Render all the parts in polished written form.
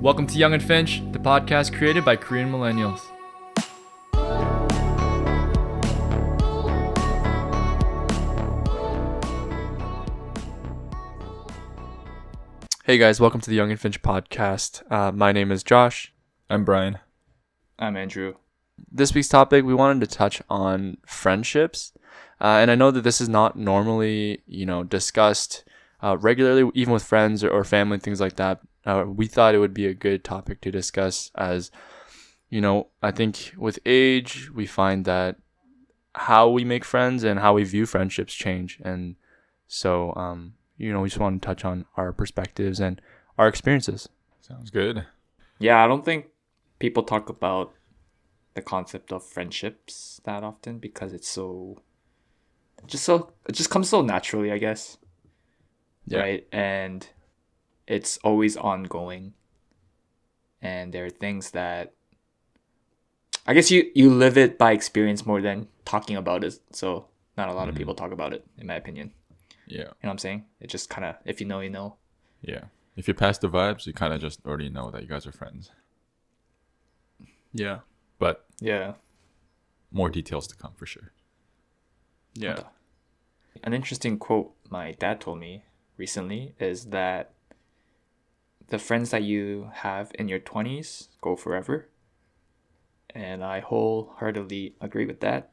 Welcome to Young and Finch, the podcast created by Korean millennials. Hey guys, welcome to the Young and Finch podcast. My name is Josh. I'm Brian. I'm Andrew. This week's topic, we wanted to touch on friendships. And I know that this is not normally, discussed regularly, even with friends or family, things like that. We thought it would be a good topic to discuss as, I think with age, we find that how we make friends and how we view friendships change. And so, we just want to touch on our perspectives and our experiences. Sounds good. Yeah, I don't think people talk about the concept of friendships that often because it just comes so naturally, I guess. Yeah. Right? And it's always ongoing. And there are things that I guess you live it by experience more than talking about it. So not a lot of people talk about it, in my opinion. Yeah. You know what I'm saying? It just kind of, if you know, you know. Yeah. If you pass the vibes, you kind of just already know that you guys are friends. Yeah. But Yeah. more details to come for sure. Yeah. An interesting quote my dad told me recently is that the friends that you have in your 20s go forever. And I wholeheartedly agree with that.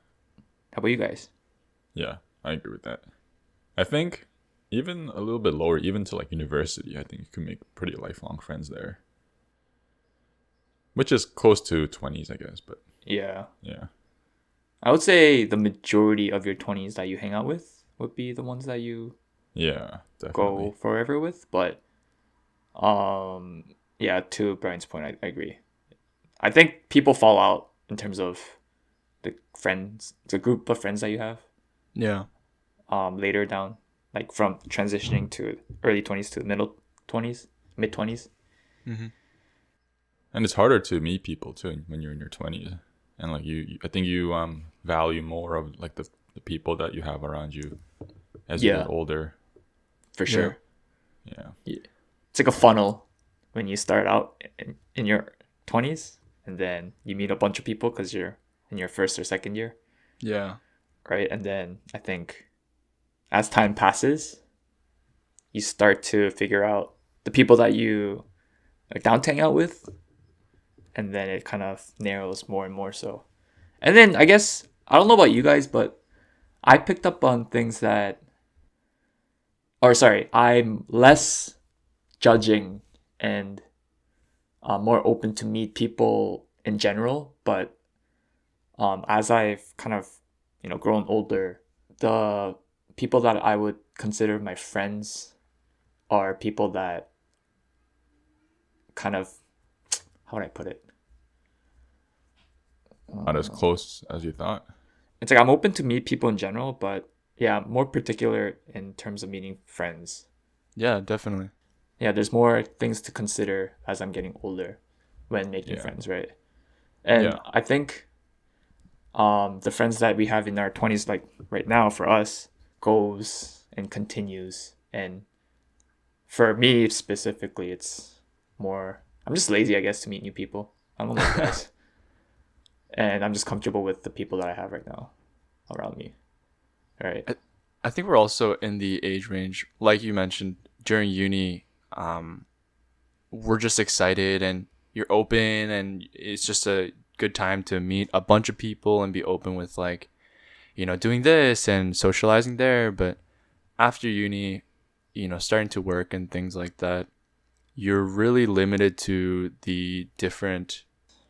How about you guys? Yeah, I agree with that. I think even a little bit lower, even to like university, I think you can make pretty lifelong friends there. Which is close to 20s, I guess, but Yeah. yeah. I would say the majority of your 20s that you hang out with would be the ones that you Yeah, go definitely. forever with. But, yeah, to Brian's point, I agree. I think people fall out in terms of the group of friends that you have. Yeah. Later down, like from transitioning to early 20s to middle 20s, mid 20s. Mm-hmm. And it's harder to meet people too when you're in your 20s. And like I think you value more of like the people that you have around you as you Yeah. get older. For sure. Yeah. It's like a funnel when you start out in your 20s and then you meet a bunch of people because you're in your first or second year, Yeah. right? And then I think as time passes, you start to figure out the people that you are down to hang out with, and then it kind of narrows more and more so. And then I guess, I don't know about you guys, but I picked up on things I'm less judging and more open to meet people in general. But as I've kind of, grown older, the people that I would consider my friends are people that kind of, how would I put it? Not as close as you thought. It's like I'm open to meet people in general, but yeah, more particular in terms of meeting friends. Yeah, definitely. Yeah, there's more things to consider as I'm getting older when making Yeah. friends, right? And Yeah. I think the friends that we have in our 20s, like right now for us, goes and continues. And for me specifically, it's more, I'm just lazy, I guess, to meet new people. I don't know about you guys. And I'm just comfortable with the people that I have right now around me. Right. I think we're also in the age range, like you mentioned, during uni, we're just excited and you're open and it's just a good time to meet a bunch of people and be open with like, doing this and socializing there. But after uni, starting to work and things like that, you're really limited to the different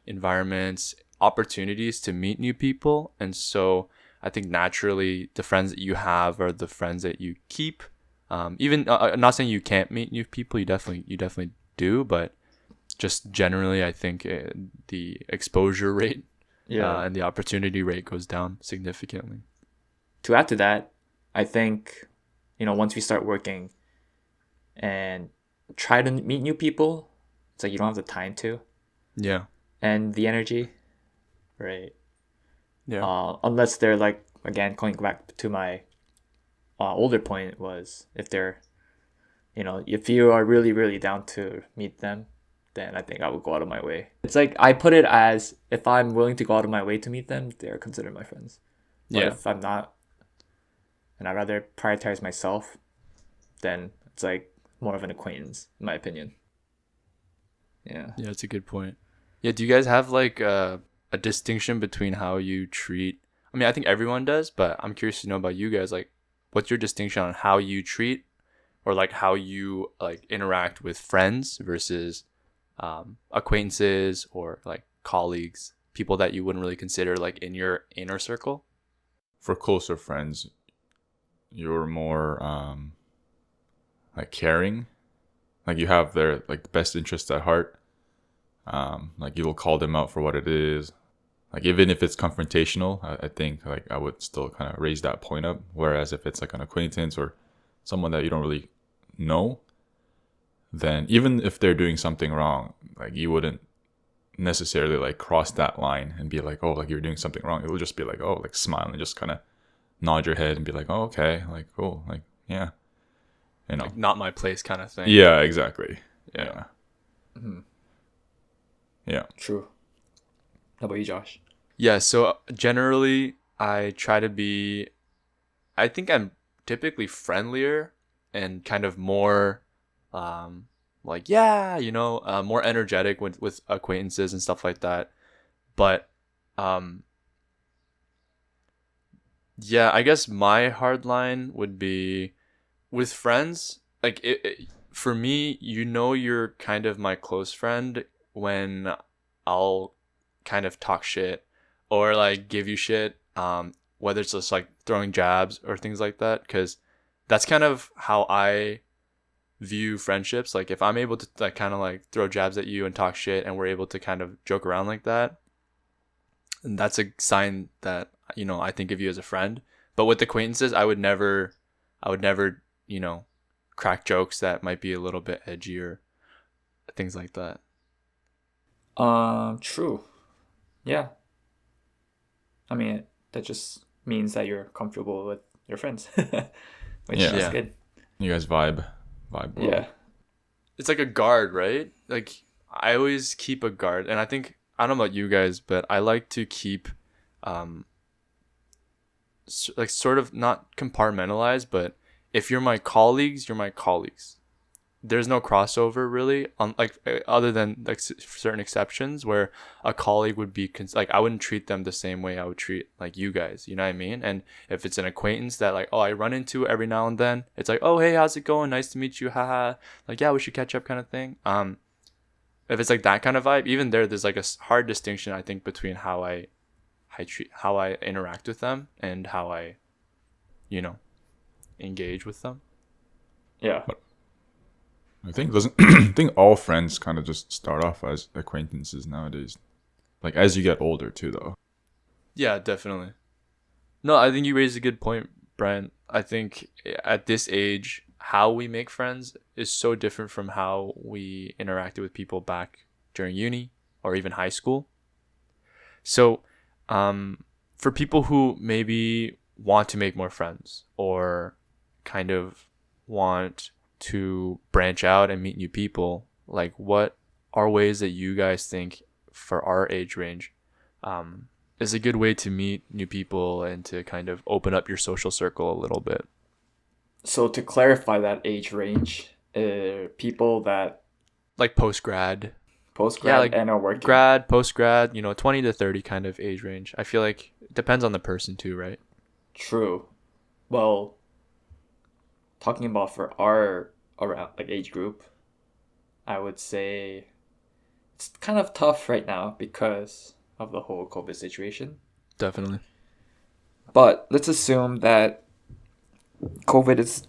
environments, opportunities to meet new people. And so I think naturally the friends that you have are the friends that you keep. Even not saying you can't meet new people, you definitely do, but just generally I think the exposure rate and the opportunity rate goes down significantly. To add to that, I think, once we start working and try to meet new people, it's like you don't have the time to Yeah. and the energy, right? Yeah. Unless they're like, again, going back to my older point was if they're, if you are really, really down to meet them, then I think I would go out of my way. It's like I put it as if I'm willing to go out of my way to meet them, they're considered my friends. But Yeah. if I'm not, and I'd rather prioritize myself, then it's like more of an acquaintance, in my opinion. Yeah. Yeah, that's a good point. Yeah, do you guys have like a distinction between how you treat? I mean, I think everyone does, but I'm curious to know about you guys. Like, what's your distinction on how you treat, or like how you like interact with friends versus acquaintances or like colleagues, people that you wouldn't really consider like in your inner circle? For closer friends, you're more like caring, like you have their like best interest at heart. Like you'll call them out for what it is. Like even if it's confrontational, I think like I would still kind of raise that point up. Whereas if it's like an acquaintance or someone that you don't really know, then even if they're doing something wrong, like you wouldn't necessarily like cross that line and be like, oh, like you're doing something wrong. It will just be like, oh, like smile and just kind of nod your head and be like, oh, okay, like cool, like yeah, you know, Like, not my place kind of thing. yeah, exactly, Yeah. yeah, Mm-hmm. yeah. True. How about you, Josh? Yeah, so generally I try to be, I think I'm typically friendlier and kind of more like more energetic with acquaintances and stuff like that. But um yeah, I guess my hard line would be with friends, like for me, you're kind of my close friend when I'll kind of talk shit or like give you shit, whether it's just like throwing jabs or things like that, because that's kind of how I view friendships. Like if I'm able to like kind of like throw jabs at you and talk shit and we're able to kind of joke around like that, and that's a sign that I think of you as a friend. But with acquaintances, I would never crack jokes that might be a little bit edgy or things like that. True. Yeah. I mean, that just means that you're comfortable with your friends, which Yeah. is Yeah. good. You guys vibe well. Yeah. It's like a guard, right? Like I always keep a guard, and I don't know about you guys, but I like to keep like sort of not compartmentalized, but if you're my colleagues, you're my colleagues. There's no crossover really on like other than like certain exceptions where a colleague would be like I wouldn't treat them the same way I would treat like you guys, you know what I mean? And if it's an acquaintance that like, oh, I run into every now and then, it's like, oh, hey, how's it going, nice to meet you, haha, like yeah, we should catch up kind of thing. If it's like that kind of vibe, even there's like a hard distinction I think between how I interact with them and how I engage with them. Yeah. I think doesn't I think all friends kind of just start off as acquaintances nowadays. Like as you get older too, though. Yeah, definitely. No, I think you raised a good point, Brian. I think at this age, how we make friends is so different from how we interacted with people back during uni or even high school. So, for people who maybe want to make more friends or kind of want to branch out and meet new people, like what are ways that you guys think for our age range is a good way to meet new people and to kind of open up your social circle a little bit? So to clarify that age range, people that Like post grad, post grad like and are working. grad, post grad, 20 to 30 kind of age range. I feel like it depends on the person too, right? True. Well, talking about for our around like age group, I would say it's kind of tough right now because of the whole COVID situation. Definitely. But let's assume that COVID is,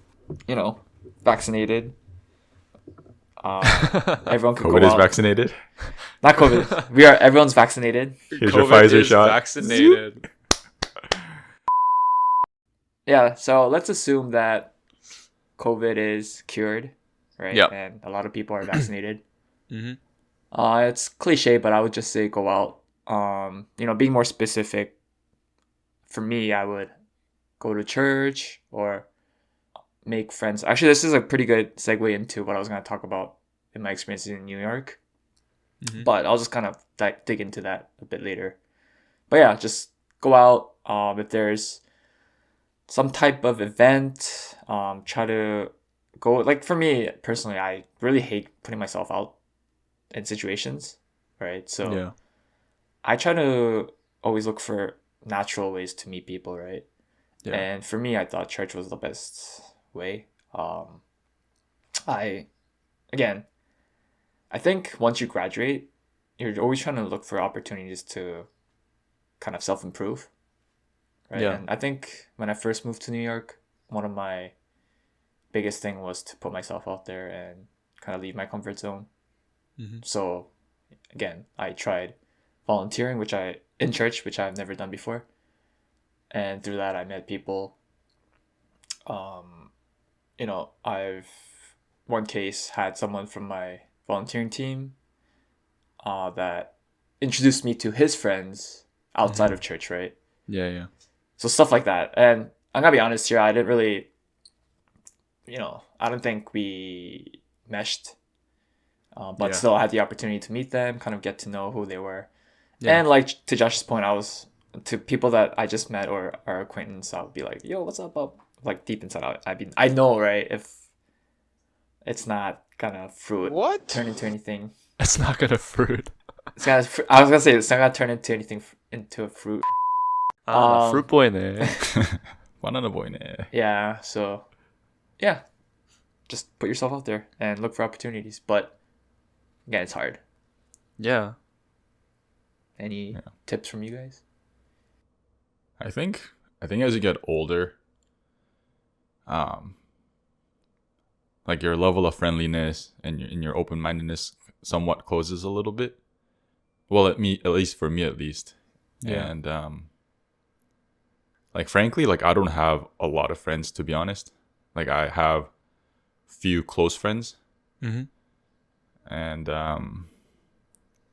vaccinated. Everyone can COVID go is out. vaccinated. Not COVID. Everyone's vaccinated. Here's your Pfizer is shot. vaccinated. Yeah, so let's assume that COVID is cured, right? Yep. And a lot of people are vaccinated. Mm-hmm. It's cliche, but I would just say go out. Being more specific, for me, I would go to church or make friends. Actually, this is a pretty good segue into what I was going to talk about in my experiences in New York. Mhm. But I'll just kind of dig into that a bit later. But yeah, just go out. If there's some type of event, try to go. Like for me personally, I really hate putting myself out in situations, right? So Yeah. I try to always look for natural ways to meet people, right? Yeah. And for me, I thought church was the best way. I again, I think once you graduate, you're always trying to look for opportunities to kind of self improve, right? Yeah. And I think when I first moved to New York, one of my biggest thing was to put myself out there and kind of leave my comfort zone. Mhm. So again, I tried volunteering, which I in church, which I've never done before, and through that I met people. Um, I've one case had someone from my volunteering team that introduced me to his friends outside Mhm. of church, right? Yeah. Yeah. So stuff like that. And I'm gonna be honest here, I didn't really, I don't think we meshed, but Yeah. still I had the opportunity to meet them, kind of get to know who they were. Yeah. And like to Josh's point, I was to people that I just met or are acquaintance, I would be like, "Yo, what's up?" Like deep inside, I know, right? If it's not gonna fruit What? turn into anything, It's not gonna fruit. I was gonna say it's not gonna turn into anything into a fruit. Ah, fruit boy ne. Banana boy ne. Yeah. So yeah, just put yourself out there and look for opportunities. But again, it's hard. Yeah. Any Yeah. tips from you guys? I think as you get older, um, like your level of friendliness and your open mindedness somewhat closes a little bit. Well, at least for me, at least. Yeah. And like frankly, like I don't have a lot of friends, to be honest. Like I have few close friends, Mm-hmm. and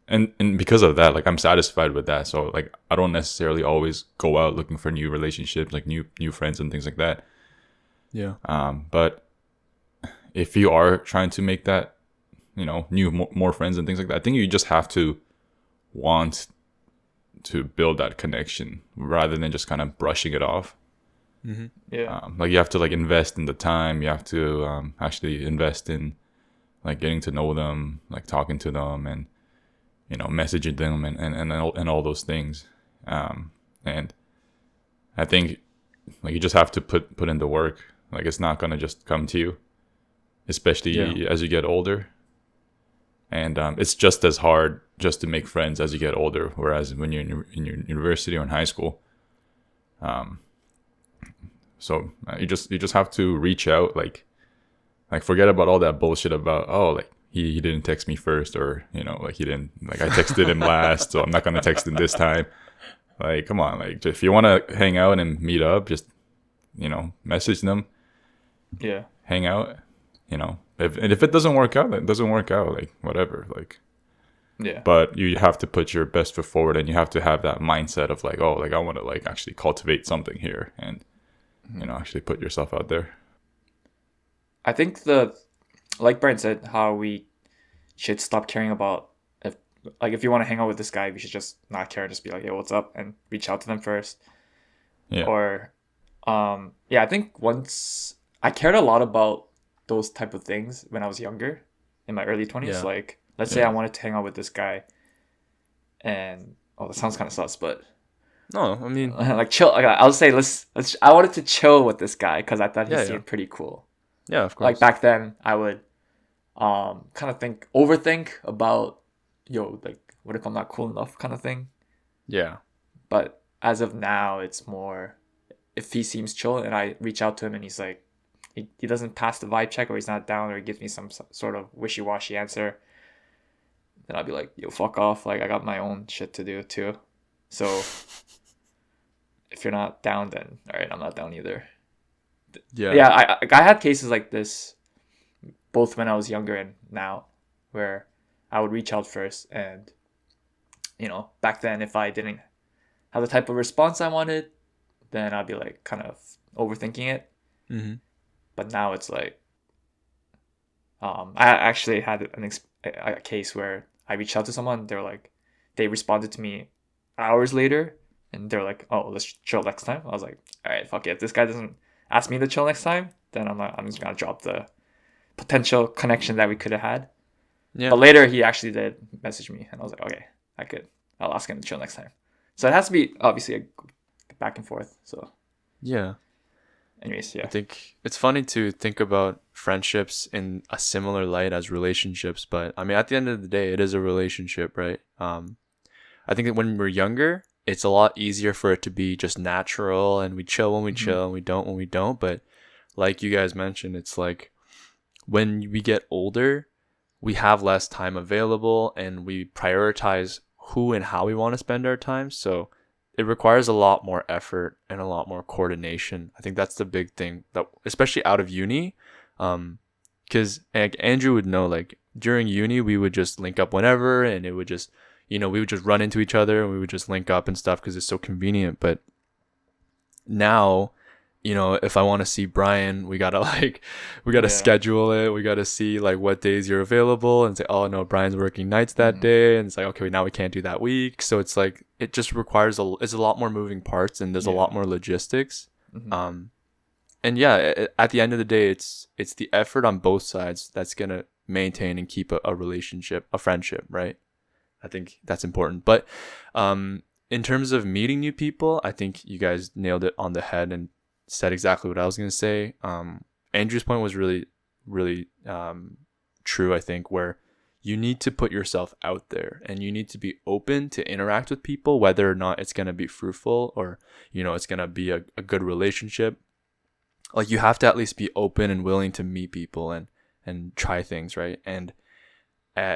and because of that, like I'm satisfied with that. So like I don't necessarily always go out looking for new relationships, like new friends and things like that. Yeah. But if you are trying to make that, new more friends and things like that, I think you just have to want to build that connection rather than just kind of brushing it off. Mm-hmm. Yeah. Like you have to like invest in the time. You have to actually invest in like getting to know them, like talking to them, and messaging them, and all those things. And I think like you just have to put in the work. Like it's not gonna just come to you, Yeah. especially as you get older. And it's just as hard just to make friends as you get older. Whereas when you're in your university or in high school, so you just have to reach out, like forget about all that bullshit about, oh, like he didn't text me first, or like he didn't, like I texted him last, so I'm not gonna text him this time. Like come on, like if you want to hang out and meet up, just message them, Yeah. hang out. If it doesn't work out, it doesn't work out. Like whatever, like. Yeah. But you have to put your best foot forward, and you have to have that mindset of like, oh, like I want to like actually cultivate something here, and actually put yourself out there. I think like Brian said, how we should stop caring about if you want to hang out with this guy, we should just not care and just be like, hey, what's up? And reach out to them first. Yeah, Or, yeah, I think once I cared a lot about those type of things when I was younger, in my early 20s. Yeah. Like, let's say Yeah. I wanted to hang out with this guy, and that sounds kind of sus, but No, I mean, like chill. Like, I'll say let's. I wanted to chill with this guy because I thought he Yeah, seemed yeah. pretty cool. yeah, of course. Like back then, I would kind of overthink about, like, what if I'm not cool enough kind of thing. Yeah. But as of now, it's more if he seems chill and I reach out to him and he's like, he doesn't pass the vibe check, or he's not down, or he gives me some sort of wishy-washy answer, then I'll be like, yo, fuck off. Like, I got my own shit to do too. So if you're not down, then all right, I'm not down either. Yeah. Yeah, I had cases like this both when I was younger and now, where I would reach out first, and back then if I didn't have the type of response I wanted, then I'd be like kind of overthinking it. Mm-hmm. But now it's like, I actually had a case where I reached out to someone, they responded to me hours later, and they're like, "Oh, let's chill next time." I was like, "All right, fuck it. If this guy doesn't ask me to chill next time, then I'm just gonna drop the potential connection that we could have had." Yeah. But later he actually did message me, and I was like, "Okay, I'll ask him to chill next time." So it has to be obviously a back and forth. So, Yeah. anyways, I yeah, think it's funny to think about friendships in a similar light as relationships, but I mean, at the end of the day, it is a relationship, right? I think that when we're younger, it's a lot easier for it to be just natural, and we chill when we chill, and we don't when we don't. But like you guys mentioned, it's like when we get older, we have less time available, and we prioritize who and how we want to spend our time. So it requires a lot more effort and a lot more coordination. I think that's the big thing, that especially out of uni, because like Andrew would know, like during uni we would just link up whenever, and it would just, we would just run into each other and we would just link up and stuff because it's so convenient. But now, if I want to see Brian, we gotta Yeah. schedule it. We gotta see like what days you're available and say, oh no, Brian's working nights that day, and it's like, okay, now we can't do that week. So it's like it just requires it's a lot more moving parts, and there's a lot more logistics. And yeah, at the end of the day, it's the effort on both sides that's gonna maintain and keep a relationship, a friendship, right? I think that's important. But in terms of meeting new people, I think you guys nailed it on the head and said exactly what I was going to say. Andrew's point was really, really true, I think, where you need to put yourself out there and you need to be open to interact with people, whether or not it's going to be fruitful or, it's going to be a good relationship. Like, you have to at least be open and willing to meet people and try things, right? And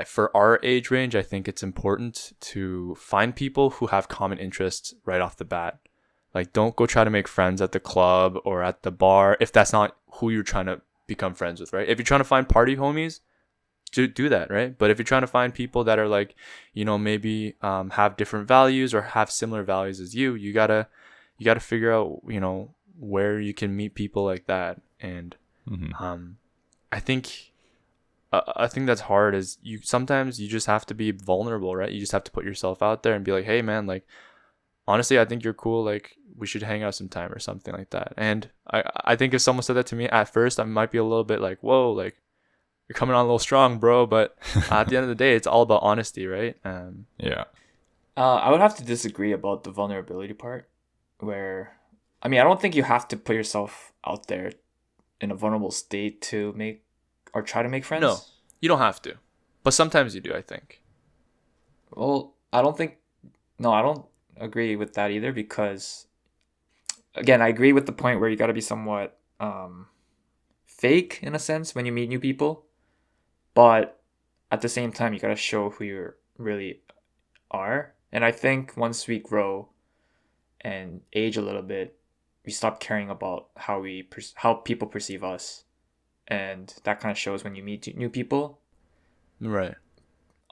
for our age range, I think it's important to find people who have common interests right off the bat. Like, don't go try to make friends at the club or at the bar if that's not who you're trying to become friends with, right? If you're trying to find party homies, do that, right? But if you're trying to find people that are like, maybe have different values or have similar values as you gotta figure out, where you can meet people like that. And I think that's hard. Is sometimes you just have to be vulnerable, right? You just have to put yourself out there and be like, hey man, like, honestly, I think you're cool. Like, we should hang out sometime or something like that. And I think if someone said that to me at first, I might be a little bit like, whoa, like, you're coming on a little strong, bro. But at the end of the day, it's all about honesty, right? Yeah. I would have to disagree about the vulnerability part, where, I mean, I don't think you have to put yourself out there in a vulnerable state to make or try to make friends. No, you don't have to. But sometimes you do, I think. Well, I don't agree with that either, because, again, I agree with the point where you got to be somewhat fake in a sense when you meet new people, but at the same time you got to show who you really are. And I think once we grow and age a little bit, we stop caring about how people perceive us, and that kind of shows when you meet new people. Right.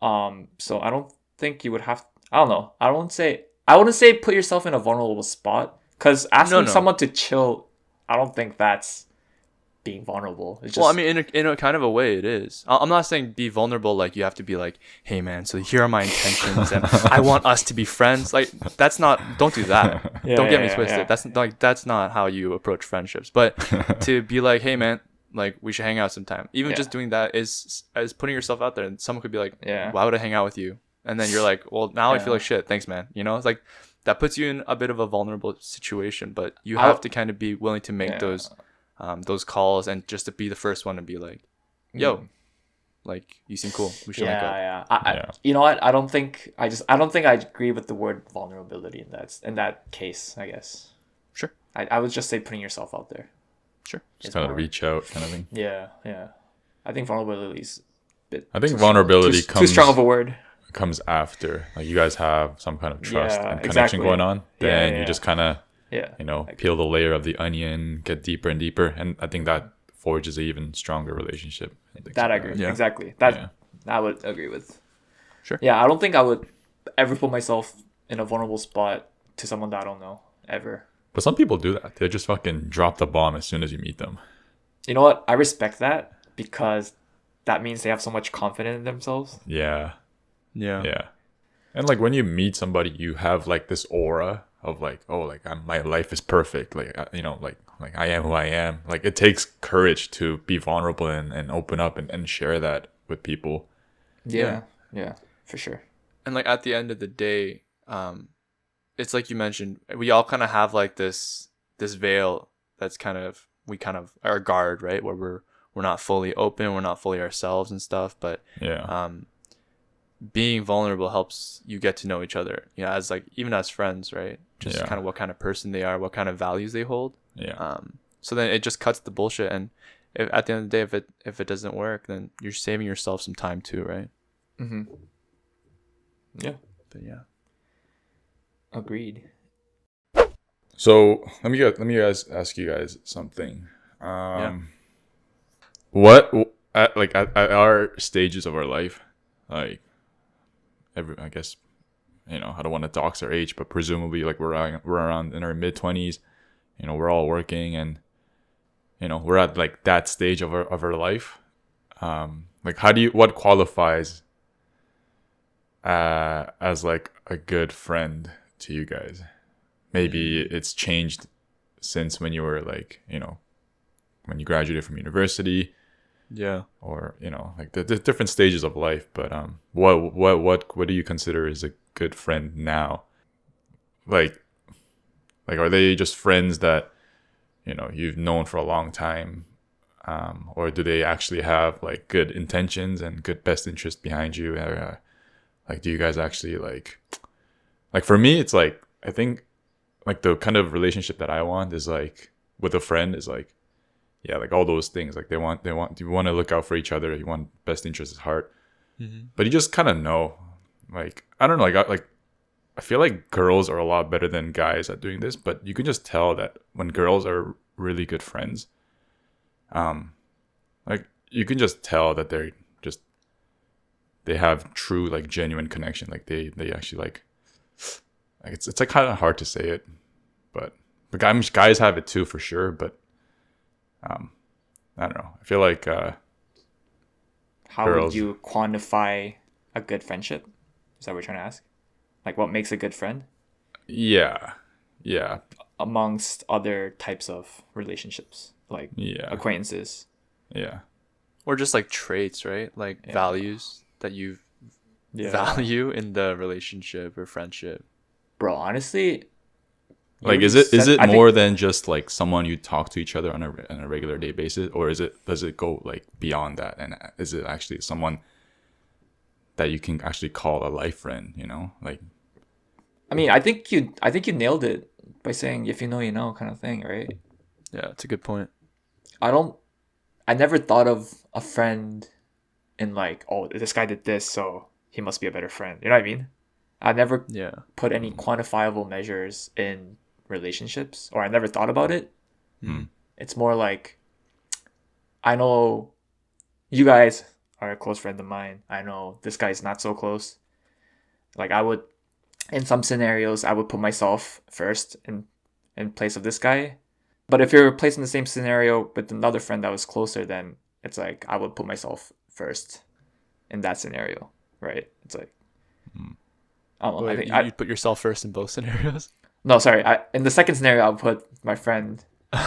So I don't think you would have. I don't know. I wouldn't say put yourself in a vulnerable spot, because asking someone to chill, I don't think that's being vulnerable. It's just, well, I mean, in a kind of a way, it is. I'm not saying be vulnerable like you have to be like, hey man, so here are my intentions and I want us to be friends. Like, that's not. Don't do that. Don't get me twisted. Yeah. That's not how you approach friendships. But to be like, hey man, like, we should hang out sometime. Even just doing that is putting yourself out there, and someone could be like, why would I hang out with you? And then you're like, well, now I feel like shit. Thanks, man. It's like that puts you in a bit of a vulnerable situation, but you have to kind of be willing to make those calls, and just to be the first one to be like, yo, like, you seem cool. We should link up. You know what? I don't think I agree with the word vulnerability in that case, I guess. Sure. I would just say putting yourself out there. Sure. Just kind of reach out kind of thing. Yeah. I think vulnerability is a bit. I think vulnerability too strong of a word. Comes after, like, you guys have some kind of trust and connection exactly. going on. Then you just kind of, peel the layer of the onion, get deeper and deeper, and I think that forges an even stronger relationship. That I agree. Yeah. Exactly. That I would agree with. Sure. Yeah, I don't think I would ever put myself in a vulnerable spot to someone that I don't know ever. But some people do that. They just fucking drop the bomb as soon as you meet them. You know what? I respect that, because that means they have so much confidence in themselves. Yeah. Yeah. Yeah. And like when you meet somebody, you have like this aura of like, oh, like my life is perfect. Like, like I am who I am. Like it takes courage to be vulnerable and open up and share that with people. Yeah. Yeah, for sure. And like at the end of the day, it's like you mentioned, we all kind of have like this veil that's we kind of our guard, right? Where we're not fully open, we're not fully ourselves and stuff. But Yeah. being vulnerable helps you get to know each other, as like even as friends, right? Just Yeah. kind of what kind of person they are, what kind of values they hold. Yeah. So then it just cuts the bullshit, and at the end of the day, if it doesn't work, then you're saving yourself some time too, right? Mm-hmm. Yeah, But yeah. agreed. So let me guys ask you guys something. Yeah. What at our stages of our life, like I guess, I don't want to dox our age, but presumably like we're around in our mid-20s. We're all working, and we're at like that stage of our life. Like what qualifies as like a good friend to you guys? Maybe it's changed since when you were like, when you graduated from university, Yeah. or like the different stages of life. But what do you consider is a good friend now? Like are they just friends that you've known for a long time, or do they actually have like good intentions and good best interest behind you? Like do you guys actually like for me, it's like I think like the kind of relationship that I want is like with a friend is like, yeah, like all those things. Like you want to look out for each other. You want best interest at heart. Mm-hmm. But you just kind of know, like, I don't know, I feel like girls are a lot better than guys at doing this, but you can just tell that when girls are really good friends, like you can just tell that they have true like genuine connection. Like they actually like it's like kind of hard to say it, but guys have it too for sure. But I don't know. I feel like How girls. would you quantify a good friendship? Is that what you're trying to ask? Like what makes a good friend Yeah, amongst other types of relationships, like yeah, acquaintances? yeah. Or just like traits, right? Like Yeah. values that you Yeah. value in the relationship or friendship. Bro, honestly, you Like, is already it said- I more think- than just like someone you talk to each other on a regular day basis, or does it go like beyond that? And is it actually someone that you can actually call a life friend? Like, I mean, I think you nailed it by saying if you know, you know, kind of thing, right? Yeah, it's a good point. I never thought of a friend in like, oh, this guy did this, so he must be a better friend. You know what I mean? I never Yeah. put any quantifiable measures in relationships, or I never thought about it. It's more like, I know you guys are a close friend of mine. I know this guy's not so close. Like in some scenarios, I would put myself first in place of this guy. But if you're placed in the same scenario with another friend that was closer, then it's like I would put myself first in that scenario, right? It's like, I don't know. Wait, I think you'd put yourself first in both scenarios? no, sorry. In the second scenario, I'll put my friend,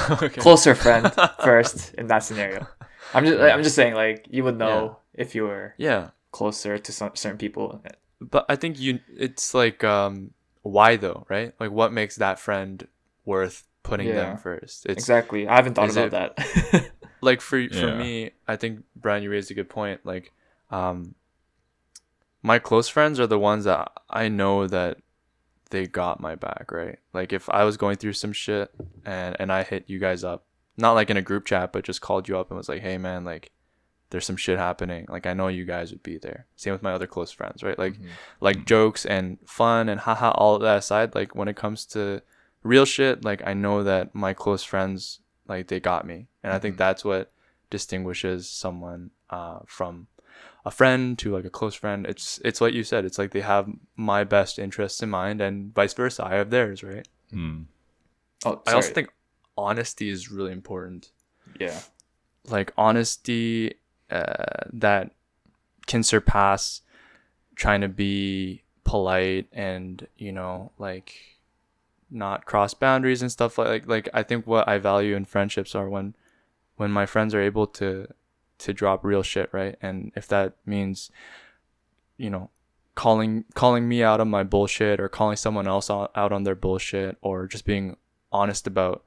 Okay. closer friend, first in that scenario. I'm just saying, like, you would know if you were Yeah. closer to some certain people. But I think it's like why though, right? Like what makes that friend worth putting Yeah. them first? It's Exactly. I haven't thought is about that. like for Yeah. me, I think Brian, you raised a good point. Like my close friends are the ones that I know that they got my back, right? Like if I was going through some shit and I hit you guys up, not like in a group chat, but just called you up and was like, hey man, like there's some shit happening. Like I know you guys would be there. Same with my other close friends, right? Like like jokes and fun and haha, all of that aside, like when it comes to real shit, like I know that my close friends, like they got me. And I think that's what distinguishes someone from a friend to like a close friend. It's what you said. It's like they have my best interests in mind and vice versa. I have theirs, right? Oh, I also sorry. think honesty is really important. Yeah. Like honesty that can surpass trying to be polite and, you know, like not cross boundaries and stuff like I think what I value in friendships are when my friends are able to drop real shit, right? And if that means, you know, calling me out on my bullshit, or calling someone else out on their bullshit, or just being honest about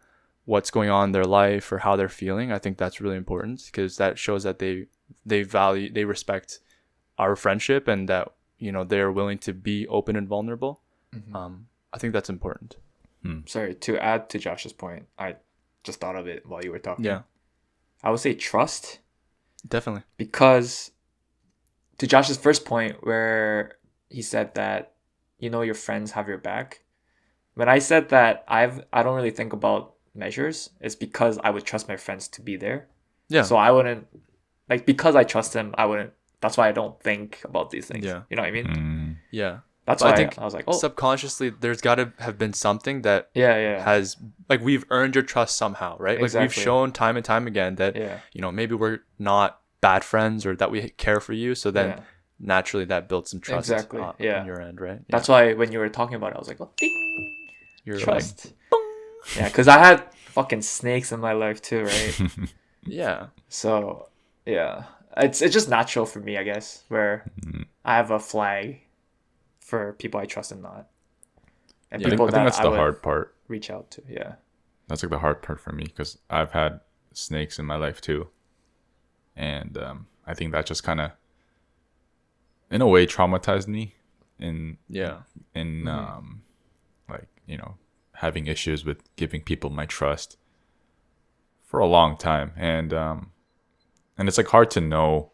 what's going on in their life or how they're feeling, I think that's really important, because that shows that they respect our friendship, and that, you know, they're willing to be open and vulnerable. I think that's important. Sorry, to add to Josh's point, I just thought of it while you were talking. Yeah, I would say trust, definitely. because to Josh's first point where he said that, you know, your friends have your back. When I said that I don't really think about measures, it's because I would trust my friends to be there. Yeah. So I wouldn't, like, because I trust them, I wouldn't, that's why I don't think about these things. Yeah. You know what I mean? Yeah. That's But why I think I was like, oh, subconsciously there's got to have been something that yeah. has, like, we've earned your trust somehow, right? Like, we've Exactly. shown time and time again that, Yeah. you know, maybe we're not bad friends, or that we care for you. So then Yeah. naturally that builds some trust Exactly, yeah. on your end, right? That's why when you were talking about it, I was like, oh, ding, You're trust. Yeah, because I had fucking snakes in my life too, right? yeah. So yeah, it's just natural for me, I guess, where I have a flag for people I trust and not, and Yeah. people I think that that's I the would hard part. reach out to. Yeah, That's like the hard part for me, because I've had snakes in my life too, and I think that just kind of, in a way, traumatized me in Yeah. like, you know, having issues with giving people my trust for a long time, and it's like hard to know.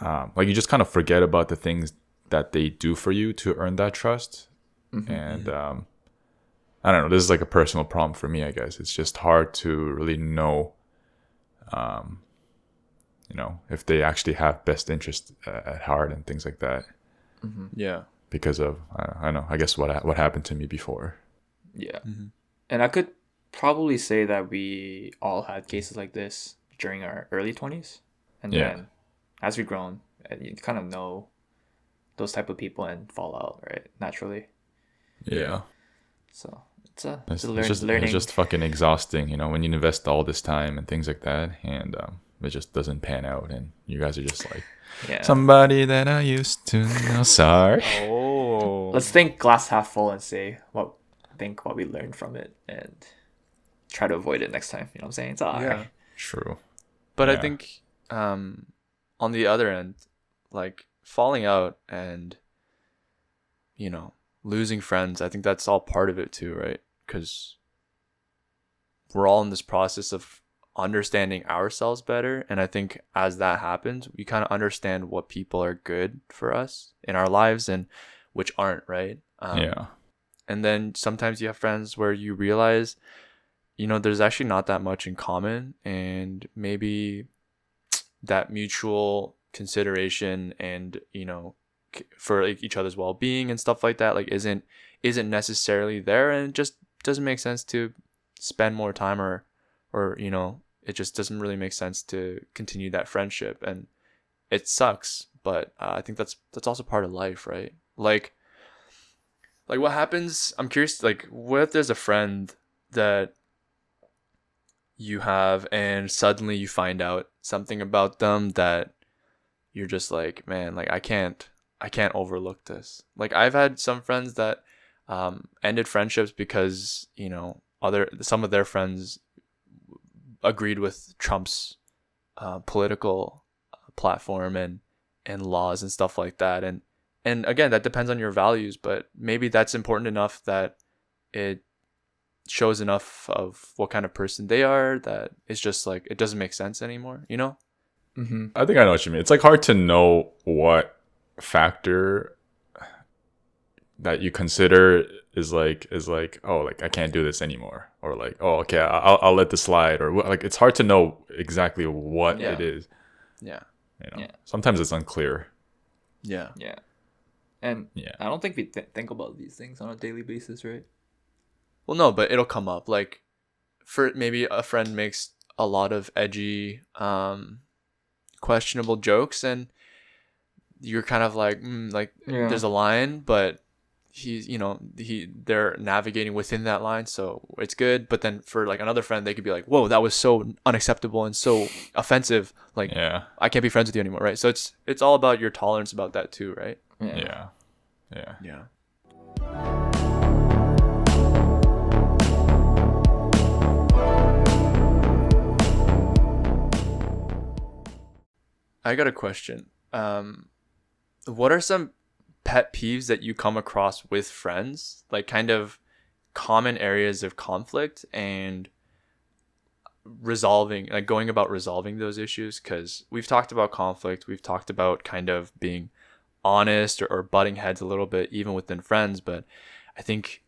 Like, you just kind of forget about the things that they do for you to earn that trust, and I don't know. This is like a personal problem for me, I guess. It's just hard to really know, you know, if they actually have best interest at heart and things like that, Yeah. because of I don't know. I guess what happened to me before. yeah. And I could probably say that we all had cases like this during our early 20s, and Yeah. then as we've grown, and you kind of know those type of people and fall out, right? Naturally. Yeah. So it's a It's, learning. it's just fucking exhausting, you know, when you invest all this time and things like that, and it just doesn't pan out, and you guys are just like, Yeah. somebody that I used to know. Sorry. Oh. Let's think glass half full and say what we learned from it, and try to avoid it next time. You know what I'm saying? It's all Yeah. right. True. But I Yeah. think on the other end, like, falling out and, you know, losing friends, I think that's all part of it too, right? Because we're all in this process of understanding ourselves better. And I think as that happens, we kind of understand what people are good for us in our lives and which aren't, right? Yeah. And then sometimes you have friends where you realize, you know, there's actually not that much in common, and maybe that mutual consideration and, you know, for, like, each other's well-being and stuff like that, like, isn't necessarily there, and it just doesn't make sense to spend more time, or you know, it just doesn't really make sense to continue that friendship, and it sucks. But I think that's also part of life, right? Like what happens, I'm curious, like, what if there's a friend that you have and suddenly you find out something about them that you're just like, man, like, I can't overlook this. Like, I've had some friends that ended friendships because, you know, some of their friends agreed with Trump's political platform and laws and stuff like that, and again, that depends on your values, but maybe that's important enough that it shows enough of what kind of person they are that it's just like, it doesn't make sense anymore, you know? I think I know what you mean. It's like hard to know what factor that you consider is like, oh, like, I can't do this anymore, or like, oh, okay, I'll let this slide, or like, it's hard to know exactly what Yeah. it is. Yeah. You know, Yeah. sometimes it's unclear. Yeah. Yeah. And Yeah. I don't think we think about these things on a daily basis, right? Well, no, but it'll come up. Like, for maybe a friend makes a lot of edgy, questionable jokes, and you're kind of like, Yeah. there's a line, but they're navigating within that line, so it's good. But then for like another friend, they could be like, whoa, that was so unacceptable and so offensive. Like, Yeah. I can't be friends with you anymore, right? So it's all about your tolerance about that too, right? Yeah. Yeah. Yeah. I got a question. What are some pet peeves that you come across with friends? Like kind of common areas of conflict and going about resolving those issues? Because we've talked about conflict. We've talked about kind of being honest or butting heads a little bit, even within friends. But I think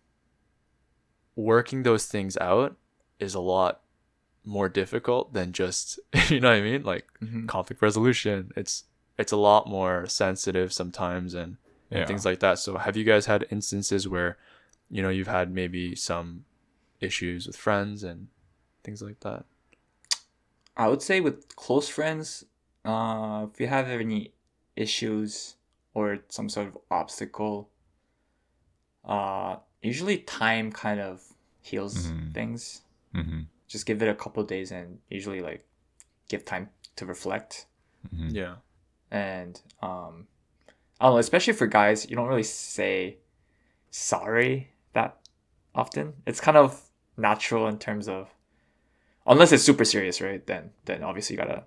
working those things out is a lot more difficult than just, you know what I mean? Like conflict resolution. It's a lot more sensitive sometimes and Yeah. things like that. So have you guys had instances where, you've had maybe some issues with friends and things like that? I would say with close friends, if you have any issues or some sort of obstacle, usually time kind of heals things. Mm-hmm. Just give it a couple of days and usually like give time to reflect. Mm-hmm. Yeah. And I don't know, especially for guys, you don't really say sorry that often. It's kind of natural in terms of, unless it's super serious, right? Then obviously you gotta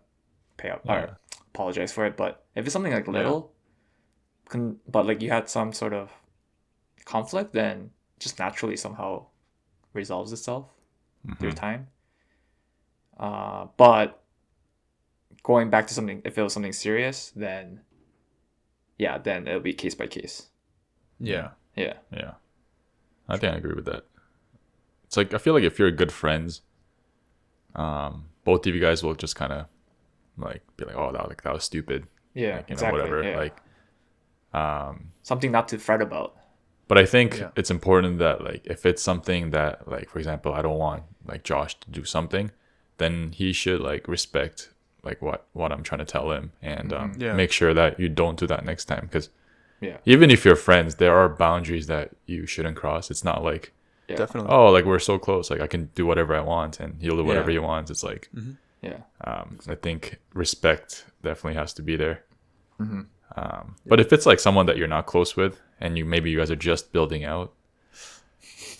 pay up Yeah. or apologize for it. But if it's something like little, but like you had some sort of conflict, then just naturally somehow resolves itself through time. But going back to something, if it was something serious, then it'll be case by case. Yeah. Yeah. Yeah. I think I agree with that. It's like, I feel like if you're good friends, both of you guys will just kind of like be like, oh, that was stupid. Yeah. Like, exactly. whatever. Yeah. Like, something not to fret about. but I think Yeah. it's important that like, if it's something that like, for example, I don't want like Josh to do something, then he should like respect like what I'm trying to tell him and Yeah. make sure that you don't do that next time. Because Yeah. even if you're friends, there are boundaries that you shouldn't cross. It's not like, Yeah. Definitely. oh, like we're so close, like I can do whatever I want and he'll do whatever he wants. It's like, Yeah. I think respect definitely has to be there. But if it's like someone that you're not close with and maybe you guys are just building out,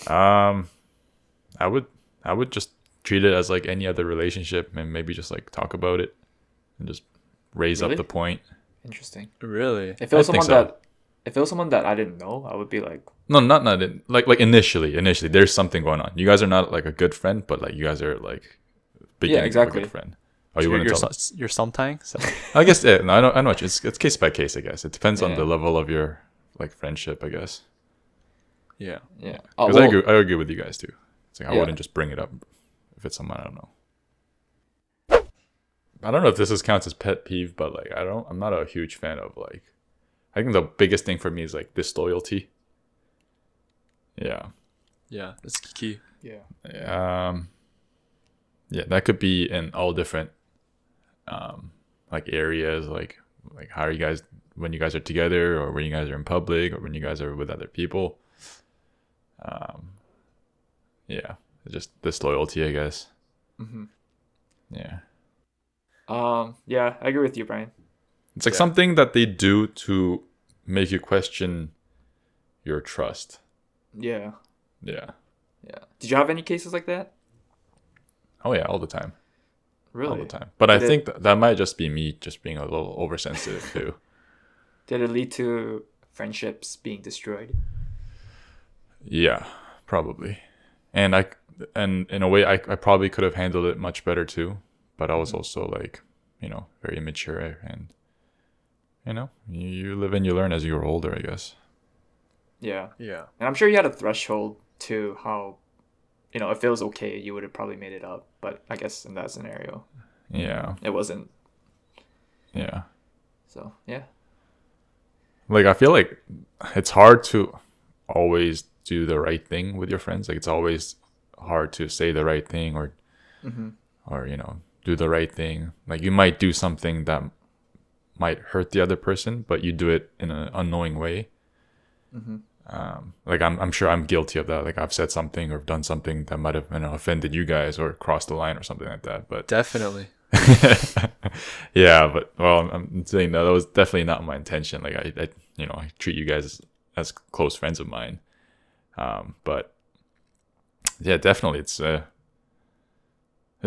I would just treat it as like any other relationship and maybe just like talk about it and just raise Really? up the point. Interesting. Really? If it was I think someone so. if it was someone that I didn't know, I would be like, No, not like initially there's something going on. You guys are not like a good friend, but like you guys are like beginning exactly. of a good friend. Oh, you wouldn't tell? You're sometime? So. I guess no, I know it's case by case. I guess it depends on Yeah. the level of your like friendship. I guess Yeah. yeah. because I agree with you guys too. It's like I Yeah. wouldn't just bring it up if it's someone I don't know. I don't know if this counts as pet peeve, but like I'm not a huge fan of like. I think the biggest thing for me is like disloyalty. Yeah. Yeah. That's key. Yeah. Yeah, that could be in all different like areas, like how are you guys when you guys are together or when you guys are in public or when you guys are with other people. Yeah, just disloyalty, I guess. Yeah. Yeah, I agree with you, Brian. It's like something that they do to make you question your trust. Yeah. Yeah. Yeah. Did you have any cases like that? Oh yeah, all the time. Really? All the time. But I Did think that might just be me just being a little oversensitive too. Did it lead to friendships being destroyed? Yeah, probably. And in a way I probably could have handled it much better too, but I was also like, very immature and you live and you learn as you grow older, I guess. Yeah. Yeah. And I'm sure you had a threshold to how, if it was okay, you would have probably made it up. But I guess in that scenario, Yeah. it wasn't. Yeah. So, yeah. Like I feel like it's hard to always do the right thing with your friends. Like it's always hard to say the right thing or do the right thing. Like you might do something that might hurt the other person, but you do it in an unknowing way. Mm-hmm. Like I'm sure I'm guilty of that. Like I've said something or done something that might have, you know, offended you guys or crossed the line or something like that. But Definitely. yeah, but well, I'm saying that was definitely not my intention. Like I you know, I treat you guys as close friends of mine. But yeah, definitely it's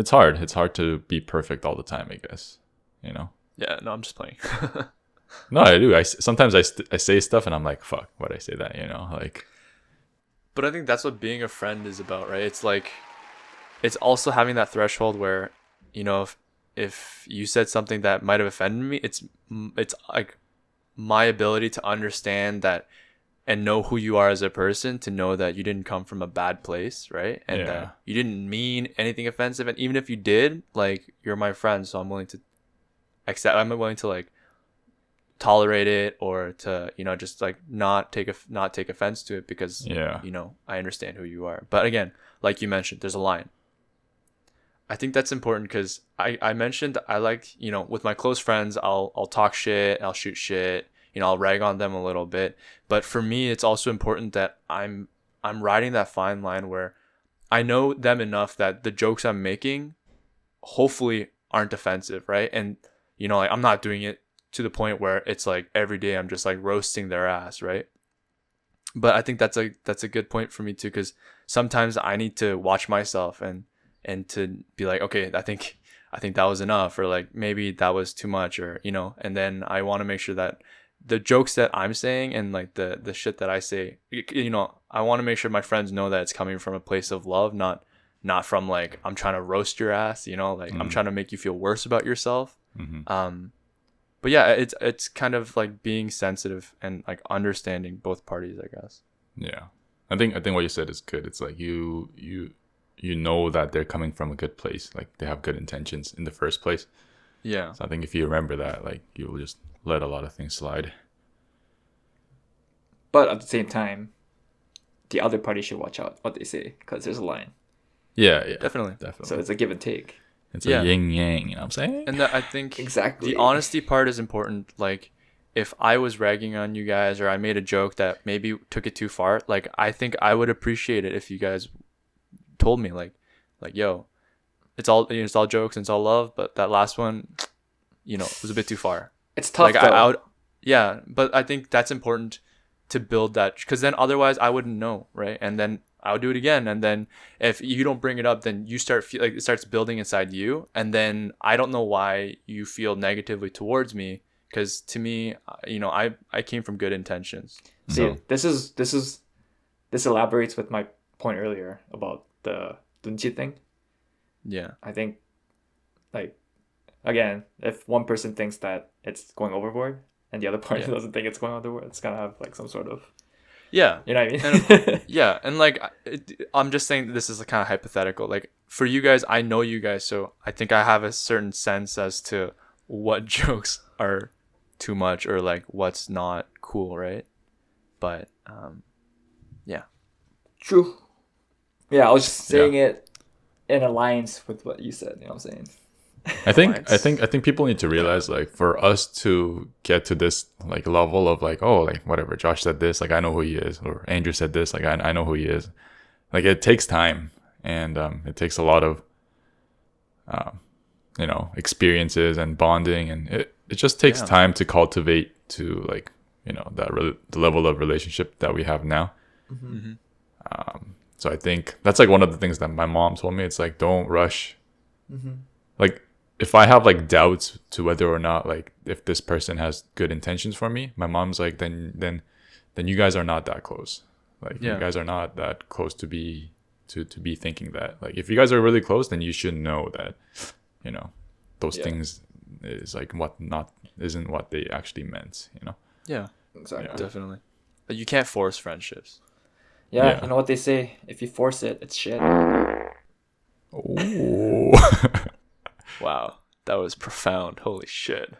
hard. It's hard to be perfect all the time, I guess. You know. Yeah, no, I'm just playing. No, I do. Sometimes I say stuff and I'm like, fuck, why'd I say that? You know, like. But I think that's what being a friend is about, right? It's like, it's also having that threshold where, you know, if you said something that might have offended me, it's like my ability to understand that and know who you are as a person, to know that you didn't come from a bad place, right? And Yeah. that you didn't mean anything offensive. And even if you did, like, you're my friend, so I'm willing to accept, I'm willing to like tolerate it, or to, you know, just like not take offense to it, because Yeah. you know, I understand who you are. But again, like you mentioned, there's a line. I think that's important, because I mentioned I like, you know, with my close friends, I'll talk shit, I'll shoot shit, you know, I'll rag on them a little bit. But for me, it's also important that I'm riding that fine line where I know them enough that the jokes I'm making hopefully aren't offensive, right? And you know, like, I'm not doing it to the point where it's like every day I'm just like roasting their ass, right? But I think that's a good point for me too, because sometimes I need to watch myself and to be like, okay, I think that was enough, or like maybe that was too much, or you know. And then I want to make sure that the jokes that I'm saying and like the shit that I say, you know, I want to make sure my friends know that it's coming from a place of love, not from like I'm trying to roast your ass, you know, like I'm trying to make you feel worse about yourself. Mm-hmm. But yeah, it's kind of like being sensitive and like understanding both parties, I guess. Yeah, I think what you said is good. It's like you know that they're coming from a good place, like they have good intentions in the first place. Yeah. So I think if you remember that, like you'll just let a lot of things slide. But at the same time, the other party should watch out what they say, because there's a line. Yeah, Definitely. So it's a give and take. It's Yeah. a yin yang. You know what I'm saying? And that, I think Exactly. the honesty part is important. Like, if I was ragging on you guys, or I made a joke that maybe took it too far, like, I think I would appreciate it if you guys told me like yo, it's all jokes and it's all love, but that last one, you know, was a bit too far. It's tough, Like, though. I would, yeah, but I think that's important to build that, because then otherwise I wouldn't know, right? And then I'll do it again, and then if you don't bring it up, then you start feel like it starts building inside you, and then I don't know why you feel negatively towards me, because to me, you know, I came from good intentions. See, So this elaborates with my point earlier about the dunchi thing. yeah, I think, like, again, if one person thinks that it's going overboard and the other party Yeah. doesn't think it's going overboard, it's gonna have like some sort of, yeah. you know what I mean? Yeah, and like I'm just saying this is a kind of hypothetical. Like, for you guys, I know you guys, so I think I have a certain sense as to what jokes are too much, or like what's not cool, right? But yeah, True. Yeah, I was just saying it in alliance with what you said. You know what I'm saying? I think Alliance. I think people need to realize, like, for us to get to this like level of like, oh, like whatever, Josh said this, like I know who he is, or Andrew said this, like I know who he is. Like, it takes time, and it takes a lot of you know, experiences and bonding, and it just takes Yeah. time to cultivate to, like, you know, the level of relationship that we have now. Mm-hmm. So I think that's like one of the things that my mom told me. It's like, don't rush. Like, if I have like doubts to whether or not, like, if this person has good intentions for me, my mom's like, then you guys are not that close. Like, Yeah. you guys are not that close to be thinking that. Like, if you guys are really close, then you should know that, you know, those things is like isn't what they actually meant, you know. Yeah, Exactly. definitely. But you can't force friendships. Yeah, Yeah. you know what they say? If you force it, it's shit. Ooh. Wow, that was profound. Holy shit.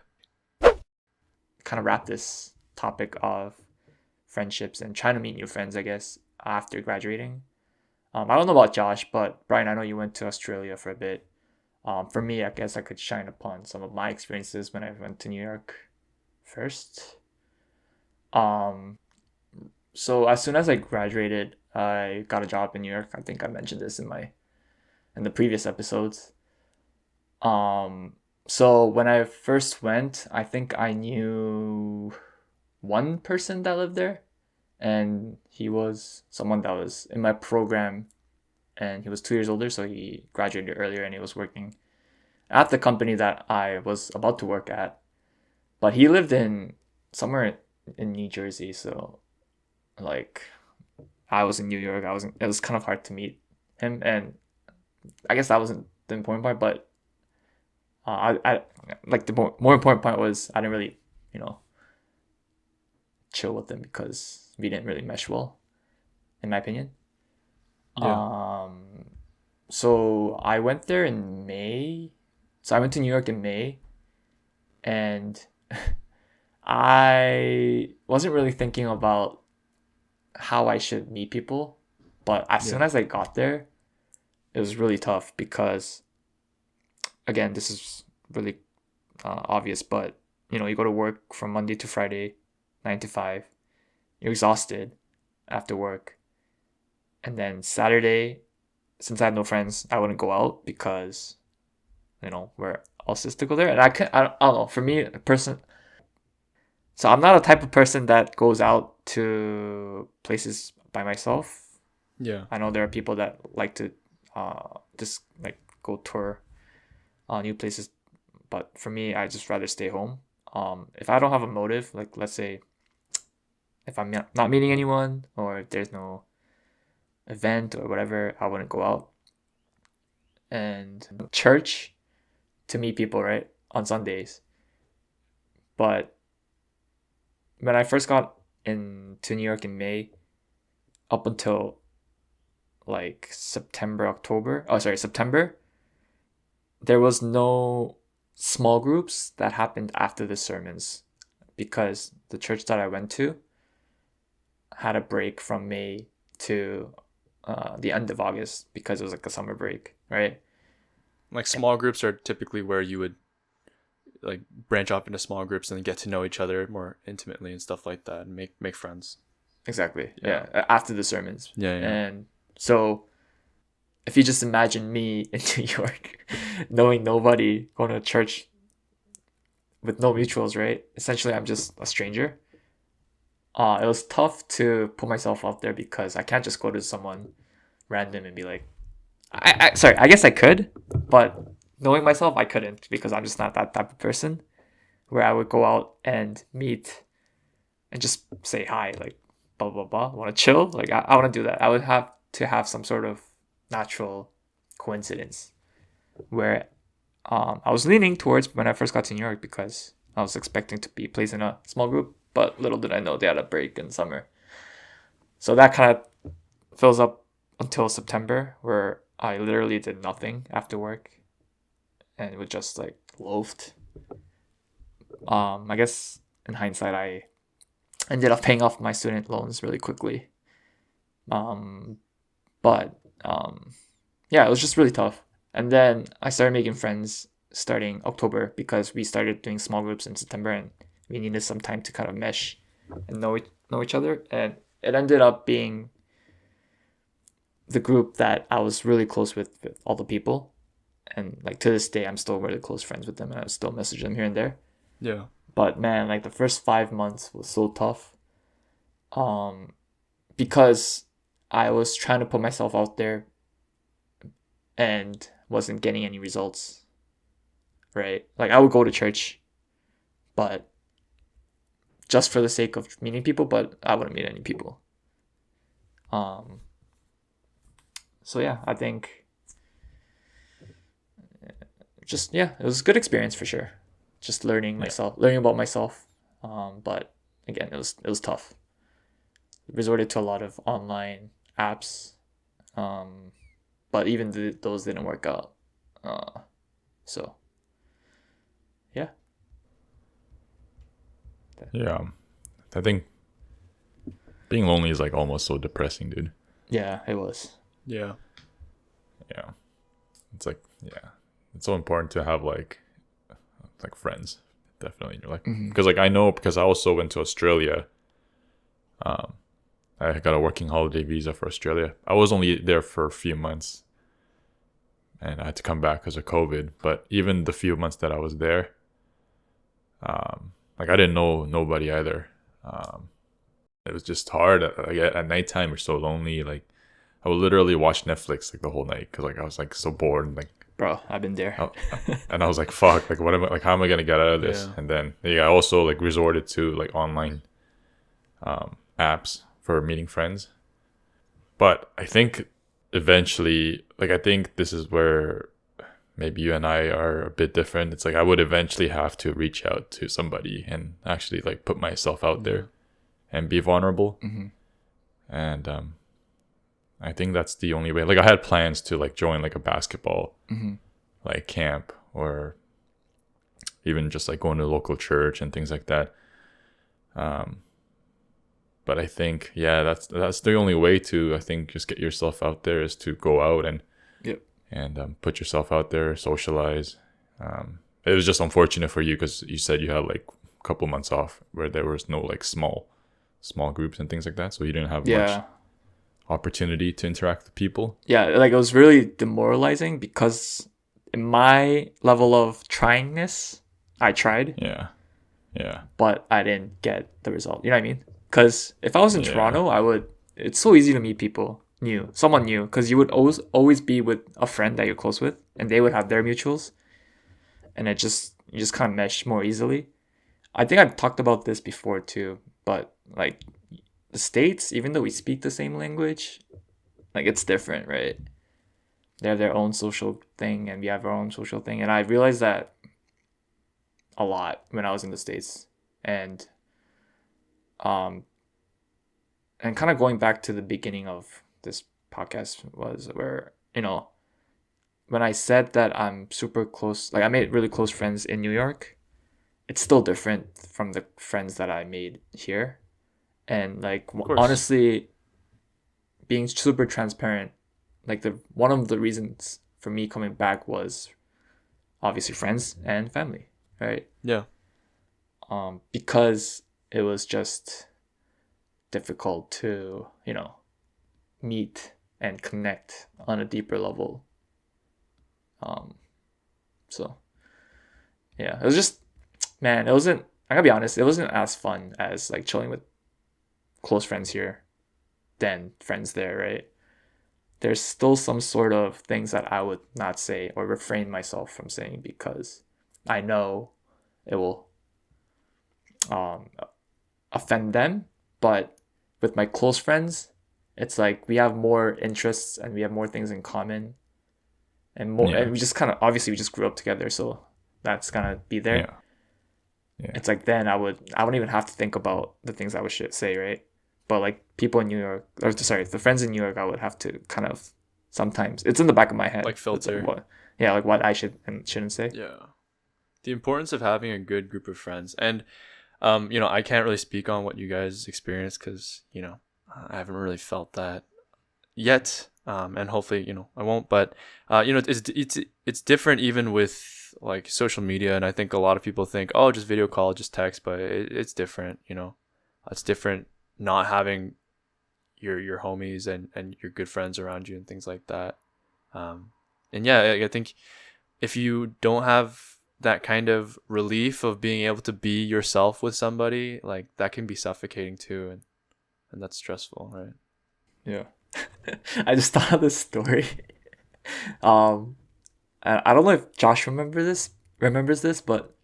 Kind of wrap this topic of friendships and trying to meet new friends, I guess, after graduating. I don't know about Josh, but Brian, I know you went to Australia for a bit. For me, I guess I could shine upon some of my experiences when I went to New York. 1st. So as soon as I graduated, I got a job in New York. I think I mentioned this in the previous episodes. So when I first went, I think I knew one person that lived there, and he was someone that was in my program, and he was 2 years older, so he graduated earlier, and he was working at the company that I was about to work at. But he lived in somewhere in New Jersey, so like I was in New York. It was kind of hard to meet him, and I guess that wasn't the important part, but I like the more important part was I didn't really, you know, chill with them because we didn't really mesh well, in my opinion. Yeah. So I went there in May. So I went to New York in May, and I wasn't really thinking about how I should meet people, but as soon Yeah. as I got there, it was really tough because, again, this is really obvious, but you go to work from Monday to Friday, 9 to 5. You're exhausted after work, and then Saturday, since I had no friends, I wouldn't go out because where else is to go there? And I don't know. For me, a person, so I'm not a type of person that goes out to places by myself. Yeah. I know there are people that like to just like go tour new places, but for me, I just rather stay home. If I don't have a motive, like let's say if I'm not meeting anyone or if there's no event or whatever, I wouldn't go out. And church to meet people, right, on Sundays. But when I first got into New York in May, up until like September, there was no small groups that happened after the sermons because the church that I went to had a break from May to the end of August because it was like a summer break, right? Like small groups are typically where you would like branch off into small groups and get to know each other more intimately and stuff like that and make friends. Exactly. Yeah. Yeah. After the sermons. Yeah, yeah. And so if you just imagine me in New York, knowing nobody, going to church with no mutuals, right? Essentially, I'm just a stranger. It was tough to put myself out there because I can't just go to someone random and be like, sorry, I guess I could, but knowing myself, I couldn't because I'm just not that type of person where I would go out and meet and just say hi, like blah blah blah. Want to chill? Like I want to do that. I would have to have some sort of natural coincidence where I was leaning towards when I first got to New York because I was expecting to be placed in a small group, but little did I know they had a break in summer. So that kind of fills up until September where I literally did nothing after work and was just like loafed. I guess in hindsight, I ended up paying off my student loans really quickly. But yeah, it was just really tough. And then I started making friends starting October because we started doing small groups in September and we needed some time to kind of mesh and know each other. And it ended up being the group that I was really close with all the people. And like to this day, I'm still really close friends with them and I still message them here and there. Yeah. But man, like the first 5 months was so tough. Because I was trying to put myself out there and wasn't getting any results. Right? Like I would go to church, but just for the sake of meeting people, but I wouldn't meet any people. So yeah, I think it was a good experience for sure. Just learning about myself. But again, it was tough. Resorted to a lot of online apps, but even those didn't work out. So yeah. Yeah. I think being lonely is like almost so depressing, dude. Yeah, it was. Yeah. Yeah. It's like, yeah. It's so important to have like friends definitely. You're like, Mhm. because like I know, because I also went to Australia. Um, I got a working holiday visa for Australia. I was only there for a few months, and I had to come back because of COVID. But even the few months that I was there, like I didn't know nobody either. Um, it was just hard. Like at nighttime, you're so lonely. Like I would literally watch Netflix like the whole night because like I was like so bored and like Bro, I've been there. I, and I was like, fuck, like what am I like? How am I gonna get out of this? Yeah. And then I also like resorted to like online apps for meeting friends. But I think eventually, like I think this is where maybe you and I are a bit different. It's like I would eventually have to reach out to somebody and actually like put myself out there and be vulnerable. Mm-hmm. And I think that's the only way. Like I had plans to like join like a basketball Mm-hmm. like camp, or even just like going to a local church and things like that. But I think that's the only way to, I think, just get yourself out there, is to go out and Yep. put yourself out there, socialize. It was just unfortunate for you because you said you had like a couple months off where there was no like small groups and things like that, so you didn't have much Yeah. opportunity to interact with people. Yeah, like it was really demoralizing because in my level of tryingness, I tried, Yeah, but I didn't get the result. You know what I mean? Because if I was in Yeah. Toronto, I would. It's so easy to meet people someone new, because you would always be with a friend that you're close with, and they would have their mutuals, and you just kind of mesh more easily. I think I've talked about this before too, but like the States, even though we speak the same language, like it's different, right? They have their own social thing, and we have our own social thing, and I realized that a lot when I was in the States, and um and kind of going back to the beginning of this podcast was where, when I said that I'm super close, like I made really close friends in New York, it's still different from the friends that I made here. And like course. honestly, being super transparent, like the one of the reasons for me coming back was obviously friends and family, right? Yeah. Because it was just difficult to, meet and connect on a deeper level. So yeah, it was just, man, it wasn't, I gotta be honest, it wasn't as fun as like chilling with close friends here than friends there, right? There's still some sort of things that I would not say or refrain myself from saying because I know it will offend them. But with my close friends, it's like we have more interests and we have more things in common, and more, Yeah. and we just kind of, obviously we just grew up together, so that's gonna be there. Yeah. It's like then I wouldn't even have to think about the things I would say, right? But like people in New York, or sorry, the friends in New York, I would have to kind of, sometimes it's in the back of my head, Like It's filter. like what I should and shouldn't say. Yeah. The importance of having a good group of friends. And, I can't really speak on what you guys experience because, I haven't really felt that yet. And hopefully, I won't. But, it's different even with like social media. And I think a lot of people think, oh, just video call, just text. But it's different, It's different not having your homies and your good friends around you and things like that. And yeah, I think if you don't have that kind of relief of being able to be yourself with somebody, like that can be suffocating too, and that's stressful, right? Yeah. I just thought of this story. um I don't know if Josh remembers this, but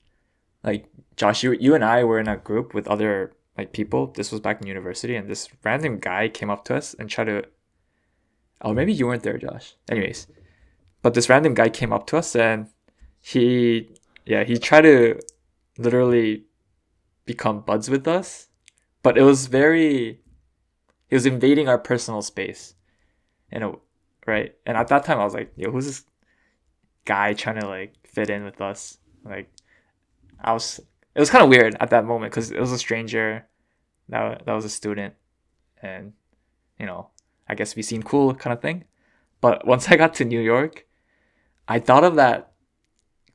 like Josh, you and I were in a group with other like people. This was back in university, and this random guy came up to us and tried to, oh, maybe you weren't there, Josh. Anyways, but this random guy came up to us, and he tried to literally become buds with us, but he was invading our personal space, right? And at that time I was like, yo, who's this guy trying to like fit in with us? Like, it was kind of weird at that moment because it was a stranger that was a student, and I guess we seemed cool kind of thing. But once I got to New York, I thought of that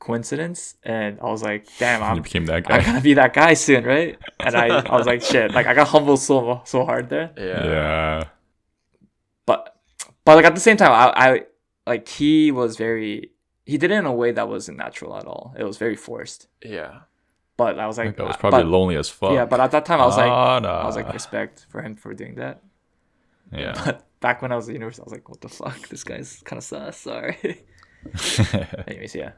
coincidence, and I was like, damn, You I'm became that I'm guy. gonna be that guy soon, right? And I was like, shit, like I got humbled so hard there. Yeah. But like at the same time, I like he did it in a way that wasn't natural at all. It was very forced. Yeah. But I was like, That was probably but lonely as fuck. yeah, but at that time I was like, nah. respect for him for doing that. Yeah. But back when I was at university, I was like, what the fuck? This guy's kind of sus. Sorry. Anyways, yeah.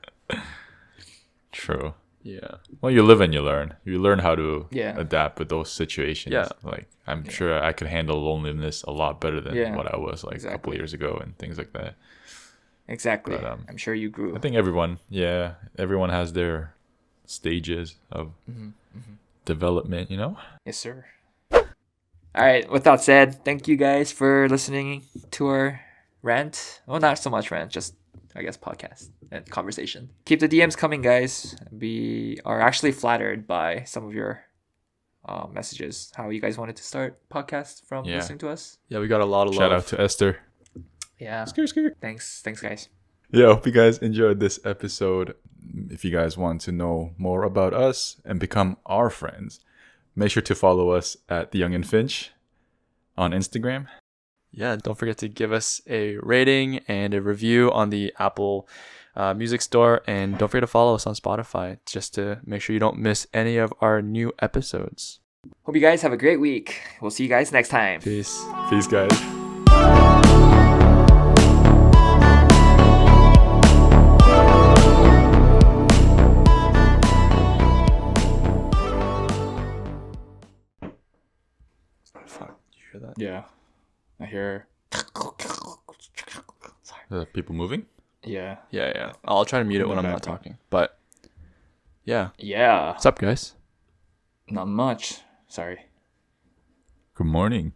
True. Yeah. Well, you live and you learn. You learn how to Yeah. adapt with those situations. Yeah. Like I'm sure I could handle loneliness a lot better than Yeah. what I was like a couple Exactly. years ago and things like that. Exactly. But, I'm sure you grew. I think everyone has their stages of development, you know? Yes, sir. All right. With that said, thank you guys for listening to our rant. Well, not so much rant, just I guess podcast and conversation. Keep the DMs coming, guys. We are actually flattered by some of your messages. How you guys wanted to start podcast from Yeah. listening to us. Yeah, we got a lot of Shout love. out to Esther. Yeah. Skr. Thanks, guys. Yeah, I hope you guys enjoyed this episode. If you guys want to know more about us and become our friends, make sure to follow us at The Young and Finch on Instagram. Yeah, don't forget to give us a rating and a review on the Apple Music Store. And don't forget to follow us on Spotify just to make sure you don't miss any of our new episodes. Hope you guys have a great week. We'll see you guys next time. Peace. Peace, guys. Fuck, did you hear that? Yeah. I hear. People moving? Yeah. Yeah. I'll try to mute it when I'm not talking. But yeah. Yeah. What's up, guys? Not much. Sorry. Good morning.